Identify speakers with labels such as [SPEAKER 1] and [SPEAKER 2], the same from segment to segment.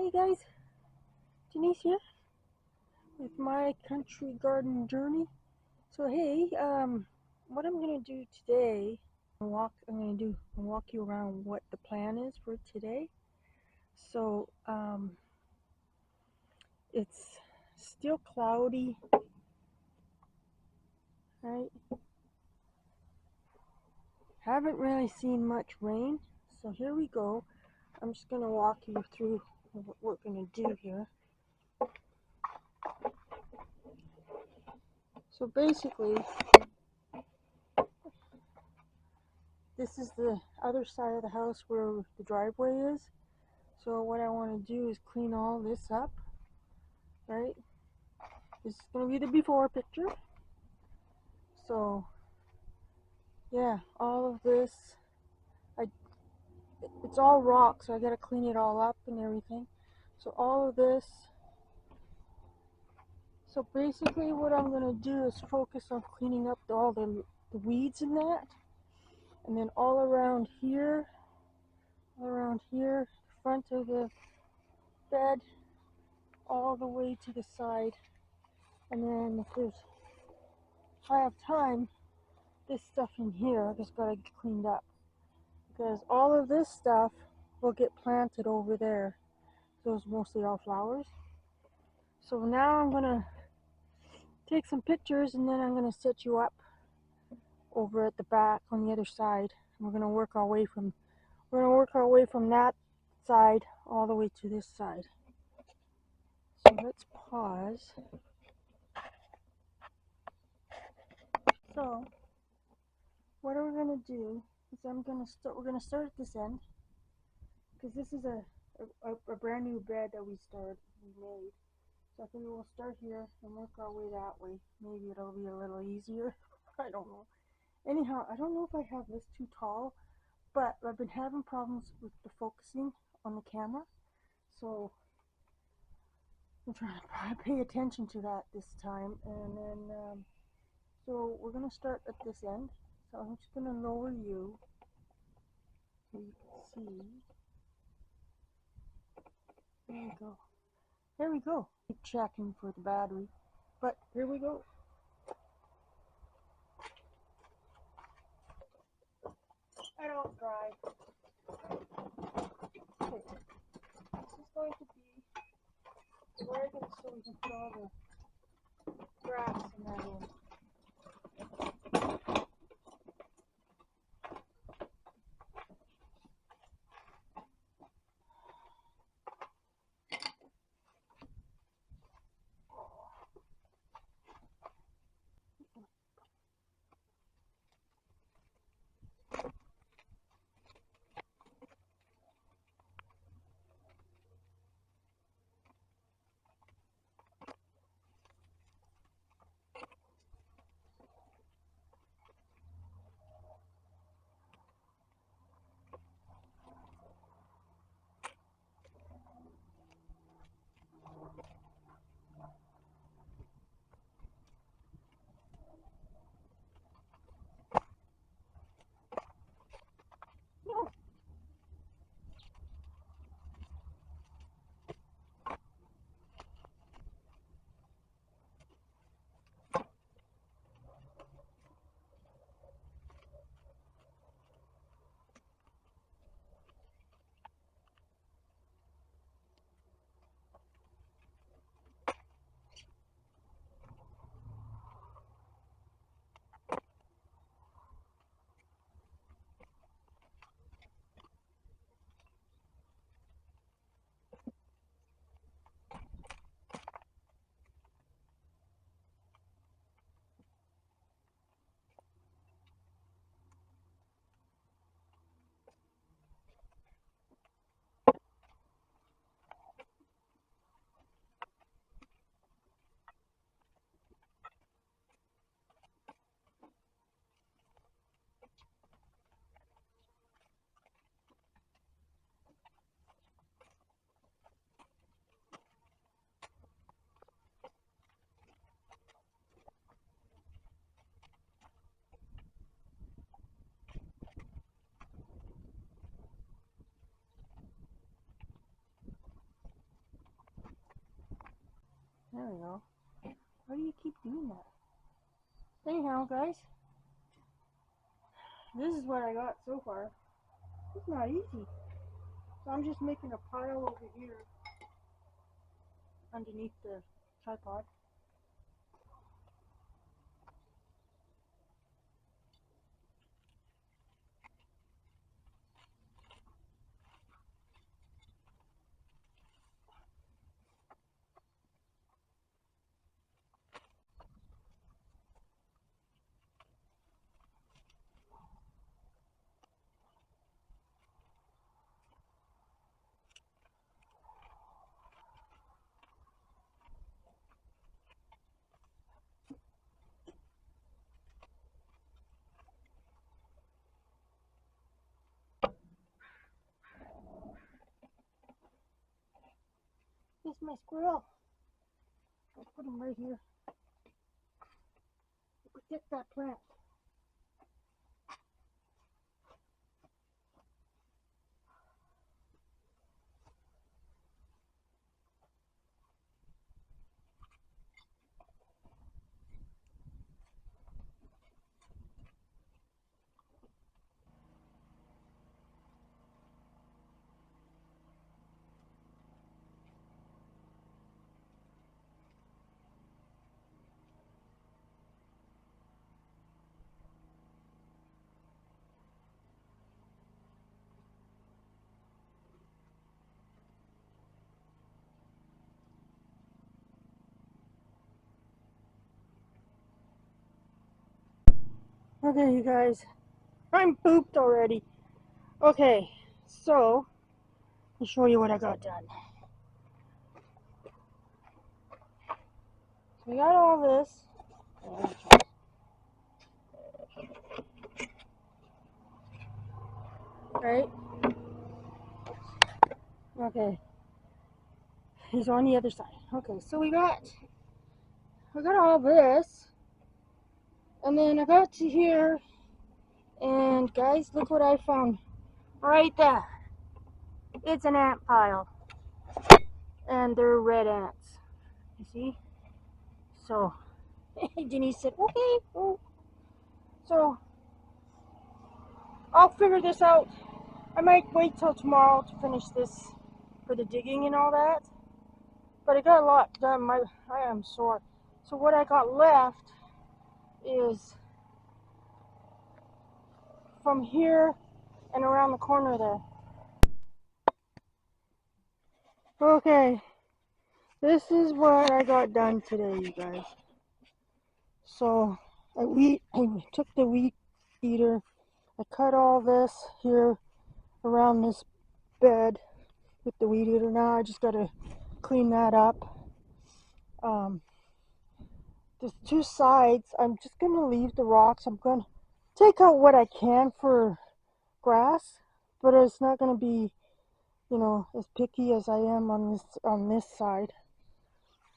[SPEAKER 1] Hey guys, Denise here with my country garden journey. So hey, what I'm gonna do today, I'm gonna walk you around what the plan is for today. So it's still cloudy, right? Haven't really seen much rain. So here we go. I'm just gonna walk you through what we're gonna do here. So basically, this is the other side of the house where the driveway is. So what I want to do is clean all this up, right? This is going to be the before picture. So yeah, all of this, it's all rock, so I got to clean it all up and everything. So all of this, so basically what I'm going to do is focus on cleaning up all the weeds in that. And then all around here, front of the bed, all the way to the side. And then if I have time, this stuff in here I just gotta get cleaned up, because all of this stuff will get planted over there. So it's mostly all flowers. So now I'm gonna take some pictures and then I'm gonna set you up over at the back on the other side. And we're gonna work our way from that side all the way to this side. So let's pause. So what are we gonna do is we're gonna start at this end, because this is a brand new bed that we made. So I think we'll start here and work our way that way. Maybe it'll be a little easier. I don't know. Anyhow, I don't know if I have this too tall, but I've been having problems with the focusing on the camera. So I'm trying to pay attention to that this time. And then, so we're going to start at this end. So I'm just going to lower you so you can see. There we go. There we go. Keep checking for the battery. But here we go. I don't drive. Okay. This is going to be the wagon, so we can put all the grass and that in. There we go. Why do you keep doing that? Anyhow, guys, this is what I got so far. It's not easy. So I'm just making a pile over here underneath the tripod. This is my squirrel. I'll put him right here. Protect that plant. Okay, you guys, I'm pooped already. Okay, so I'll show you what I got done. So we got all this. Right? Okay. He's on the other side. Okay, so we got all this. And then I got to here, and guys, look what I found right there. It's an ant pile, and they're red ants. You see? So Denise said, "Okay." Oh. So I'll figure this out. I might wait till tomorrow to finish this for the digging and all that. But I got a lot done. I am sore. So what I got left is from here and around the corner there. Okay, this is what I got done today, you guys. So I took the weed eater, I cut all this here around this bed with the weed eater. Now I just gotta clean that up. There's two sides. I'm just gonna leave the rocks. I'm gonna take out what I can for grass, but it's not gonna be, you know, as picky as I am on this side.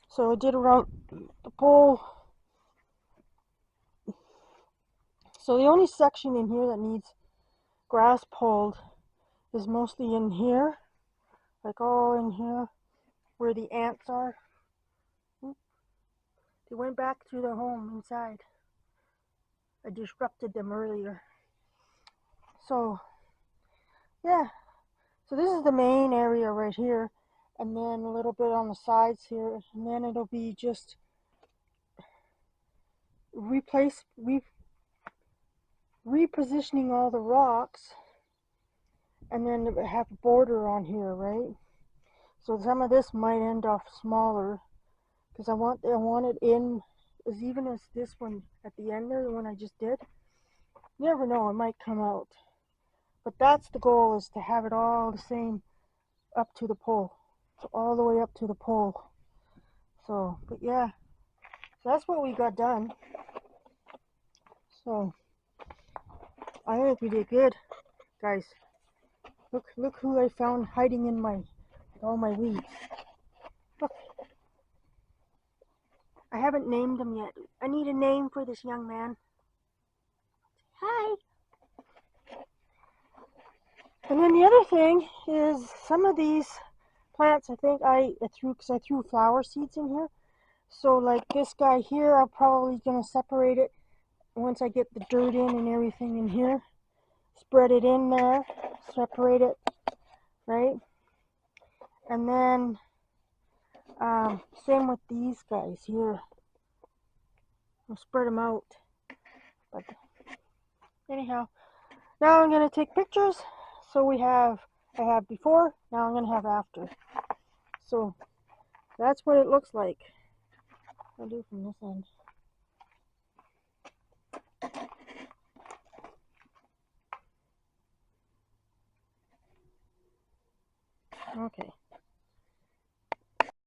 [SPEAKER 1] So I did around the pole. So the only section in here that needs grass pulled is mostly in here, like all in here where the ants are. They went back to their home inside. I disrupted them earlier. So yeah, so this is the main area right here, and then a little bit on the sides here, and then it'll be just repositioning all the rocks, and then have a border on here, right? So some of this might end off smaller, because I want it in as even as this one at the end there, the one I just did. You never know, it might come out. But that's the goal, is to have it all the same up to the pole. So all the way up to the pole. So, but yeah, so that's what we got done. So I think we did good, guys. Look who I found hiding in all my weeds. Look. I haven't named him yet. I need a name for this young man. Hi. And then the other thing is some of these plants I think I threw, because I threw flower seeds in here. So like this guy here, I'm probably gonna separate it once I get the dirt in and everything in here. Spread it in there, separate it, right? And then same with these guys here. I'll spread them out. But anyhow, now I'm gonna take pictures. So I have before, now I'm gonna have after. So that's what it looks like. I'll do from this end.